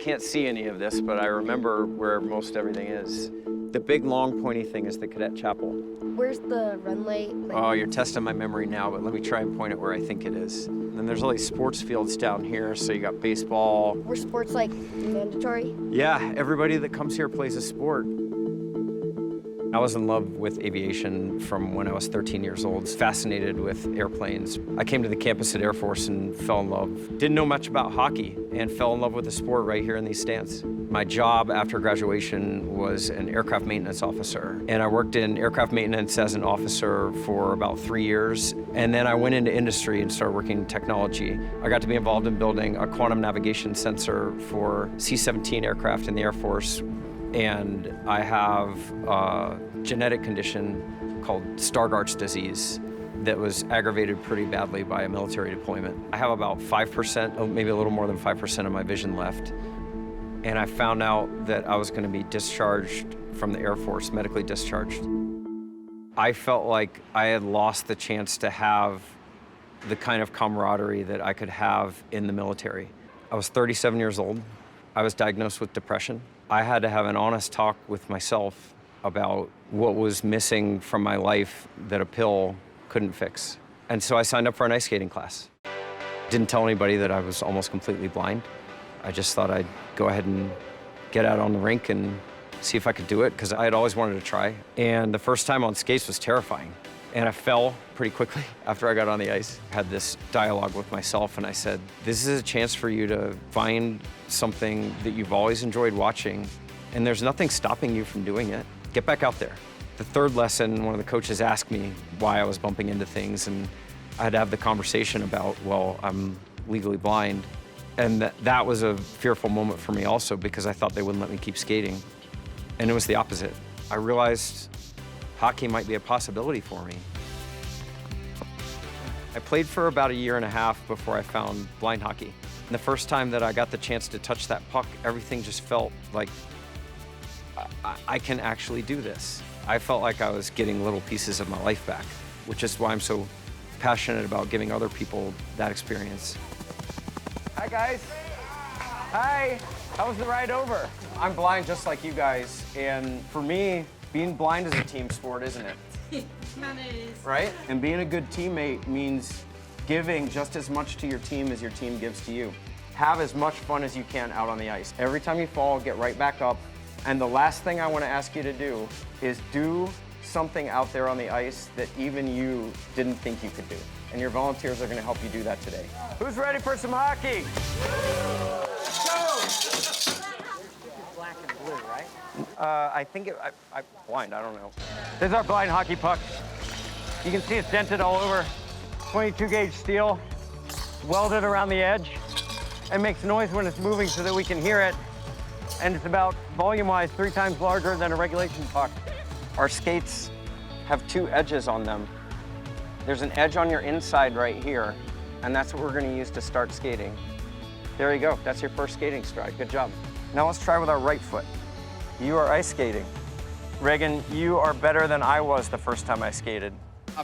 can't see any of this, but I remember where most everything is. The big, long, pointy thing is the cadet chapel. Where's the runway? Oh, you're testing my memory now, but let me try and point it where I think it is. And then there's all these sports fields down here, so you got baseball. Were sports, like, mandatory? Yeah, everybody that comes here plays a sport. I was in love with aviation from when I was 13 years old, fascinated with airplanes. I came to the campus at Air Force and fell in love. Didn't know much about hockey and fell in love with the sport right here in these stands. My job after graduation was an aircraft maintenance officer. And I worked in aircraft maintenance as an officer for about 3 years. And then I went into industry and started working in technology. I got to be involved in building a quantum navigation sensor for C-17 aircraft in the Air Force. And I have a genetic condition called Stargardt's disease that was aggravated pretty badly by a military deployment. I have about 5%, maybe a little more than 5% of my vision left. And I found out that I was going to be discharged from the Air Force, medically discharged. I felt like I had lost the chance to have the kind of camaraderie that I could have in the military. I was 37 years old. I was diagnosed with depression. I had to have an honest talk with myself about what was missing from my life that a pill couldn't fix. And so I signed up for an ice skating class. Didn't tell anybody that I was almost completely blind. I just thought I'd go ahead and get out on the rink and see if I could do it, because I had always wanted to try. And the first time on skates was terrifying. And I fell pretty quickly after I got on the ice. I had this dialogue with myself, and I said, this is a chance for you to find something that you've always enjoyed watching, and there's nothing stopping you from doing it. Get back out there. The third lesson, one of the coaches asked me why I was bumping into things, and I had to have the conversation about, well, I'm legally blind. And that was a fearful moment for me also, because I thought they wouldn't let me keep skating. And it was the opposite. I realized hockey might be a possibility for me. I played for about 1.5 years before I found blind hockey. And the first time that I got the chance to touch that puck, everything just felt like I can actually do this. I felt like I was getting little pieces of my life back, which is why I'm so passionate about giving other people that experience. Hi, guys. Hi. How was the ride over? I'm blind just like you guys, and for me, being blind is a team sport, isn't it? It is. Right? And being a good teammate means giving just as much to your team as your team gives to you. Have as much fun as you can out on the ice. Every time you fall, get right back up. And the last thing I want to ask you to do is do something out there on the ice that even you didn't think you could do. And your volunteers are going to help you do that today. Who's ready for some hockey? Black and blue, right? I think I'm blind, I don't know. This is our blind hockey puck. You can see it's dented all over. 22 gauge steel, welded around the edge. It makes noise when it's moving so that we can hear it. And it's about, volume-wise, 3 times larger than a regulation puck. Our skates have 2 edges on them. There's an edge on your inside right here, and that's what we're gonna use to start skating. There you go, that's your first skating stride, good job. Now let's try with our right foot. You are ice skating. Reagan, you are better than I was the first time I skated.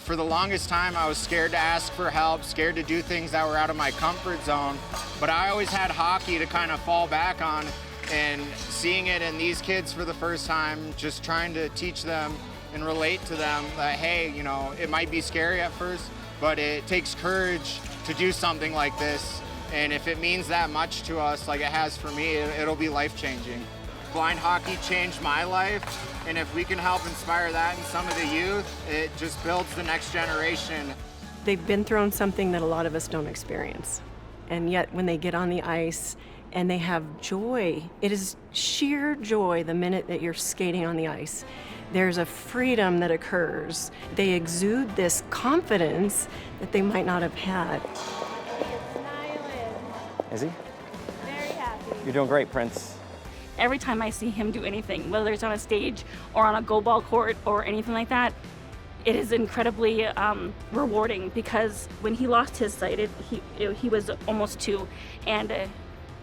For the longest time, I was scared to ask for help, scared to do things that were out of my comfort zone, but I always had hockey to kind of fall back on, and seeing it in these kids for the first time, just trying to teach them and relate to them that, hey, you know, it might be scary at first, but it takes courage to do something like this. And if it means that much to us, like it has for me, it'll be life-changing. Blind hockey changed my life, and if we can help inspire that in some of the youth, it just builds the next generation. They've been thrown something that a lot of us don't experience. And yet when they get on the ice and they have joy, it is sheer joy the minute that you're skating on the ice. There's a freedom that occurs. They exude this confidence that they might not have had. Is he? Very happy. You're doing great, Prince. Every time I see him do anything, whether it's on a stage or on a goal ball court or anything like that, it is incredibly rewarding, because when he lost his sight, he was almost 2, and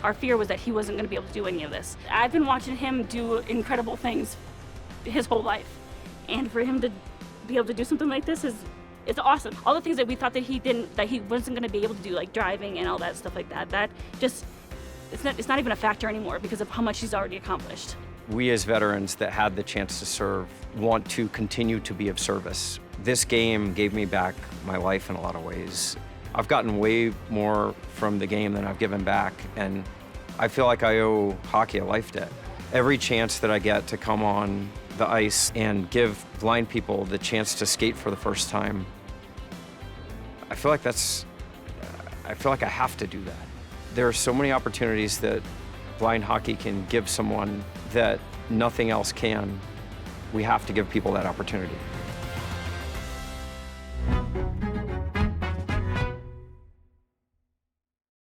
our fear was that he wasn't going to be able to do any of this. I've been watching him do incredible things his whole life, and for him to be able to do something like this it's awesome. All the things that we thought that he wasn't going to be able to do, like driving and all that stuff like that, that just it's not even a factor anymore because of how much he's already accomplished. We as veterans that had the chance to serve want to continue to be of service. This game gave me back my life in a lot of ways. I've gotten way more from the game than I've given back, and I feel like I owe hockey a life debt. Every chance that I get to come on the ice and give blind people the chance to skate for the first time, I feel like I have to do that. There are so many opportunities that blind hockey can give someone that nothing else can. We have to give people that opportunity.